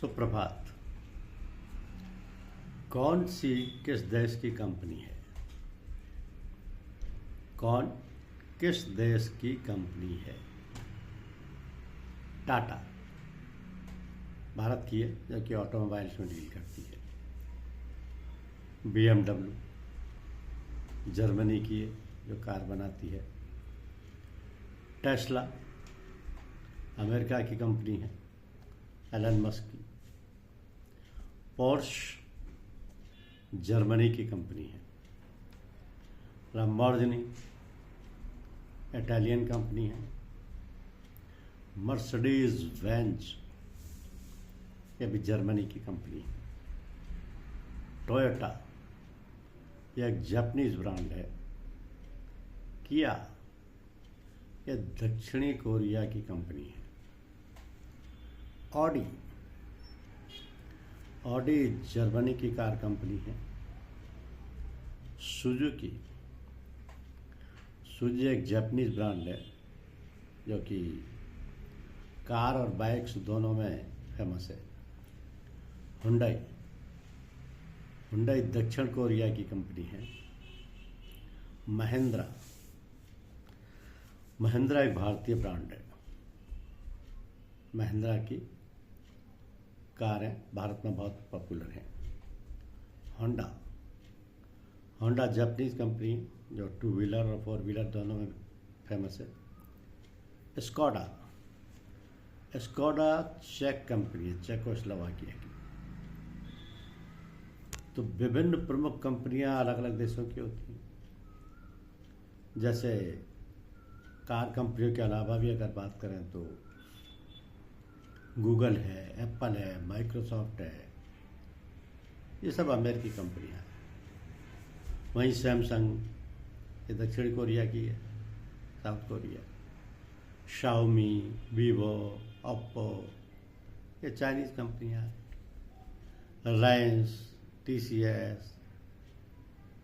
सुप्रभात। कौन सी किस देश की कंपनी है? कौन किस देश की कंपनी है? टाटा भारत की है, जो कि ऑटोमोबाइल्स में डील करती है। BMW जर्मनी की है, जो कार बनाती है। टेस्ला अमेरिका की कंपनी है, एलन मस्क की। पोर्श जर्मनी की कंपनी है। लैम्बोर्गिनी इटालियन कंपनी है। मर्सिडीज बेंज ये भी जर्मनी की कंपनी है। टोयोटा यह एक जापानीज ब्रांड है। किया यह दक्षिणी कोरिया की कंपनी है। ऑडी जर्मनी की कार कंपनी है। सुजुकी एक जापानीज ब्रांड है, जो कि कार और बाइक्स दोनों में फेमस है। हुंडई दक्षिण कोरिया की कंपनी है। महिंद्रा एक भारतीय ब्रांड है। महिंद्रा की कारें भारत में बहुत पॉपुलर हैं। होंडा जापानीज कंपनी, जो 2 व्हीलर और 4 व्हीलर दोनों में फेमस है। स्कोडा चेक कंपनी है, चेकोस्लोवाकिया की। तो विभिन्न प्रमुख कंपनियां अलग अलग देशों की होती हैं। जैसे कार कंपनियों के अलावा भी अगर बात करें तो गूगल है, एप्पल है, माइक्रोसॉफ्ट है, ये सब अमेरिकी कंपनियां हैं। वहीं सैमसंग ये दक्षिण कोरिया की है, south Korea. Xiaomi, Vivo, Oppo ये चाइनीज कंपनियां हैं। रिलायंस, TCS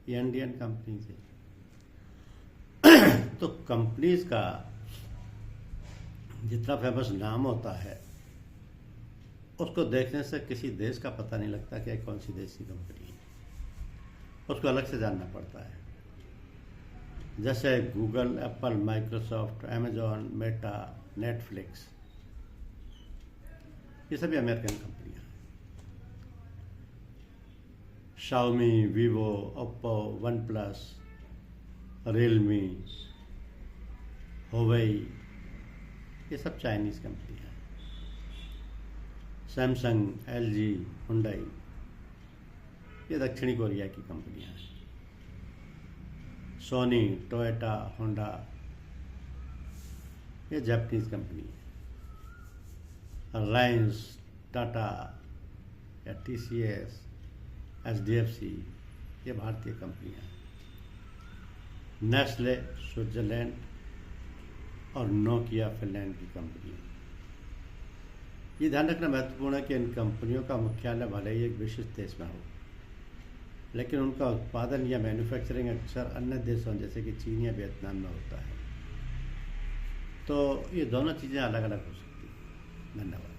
ये इंडियन कंपनीज है। तो कंपनीज का जितना फेमस नाम होता है, उसको देखने से किसी देश का पता नहीं लगता कि कौन सी देश की कंपनी है। उसको अलग से जानना पड़ता है। जैसे Google, Apple, Microsoft, Amazon, Meta, Netflix ये सभी अमेरिकन कंपनियां हैं। Xiaomi, Vivo, Oppo, one plus, Realme, Huawei ये सब चाइनीज कंपनियां हैं। सैमसंग, LG, हुंडई ये दक्षिणी कोरिया की कंपनियां हैं। सोनी, टोयोटा, होंडा ये जापानीज कंपनी है। रिलायंस, टाटा या TCS, SDFC ये भारतीय कंपनियां हैं। नेस्ले स्विट्जरलैंड और नोकिया फिनलैंड की कंपनी है। ये ध्यान रखना महत्वपूर्ण है कि इन कंपनियों का मुख्यालय भले ही एक विशिष्ट देश में हो, लेकिन उनका उत्पादन या मैन्युफैक्चरिंग अक्सर अन्य देशों जैसे कि चीन या वियतनाम में होता है। तो ये दोनों चीज़ें अलग अलग हो सकती हैं। धन्यवाद।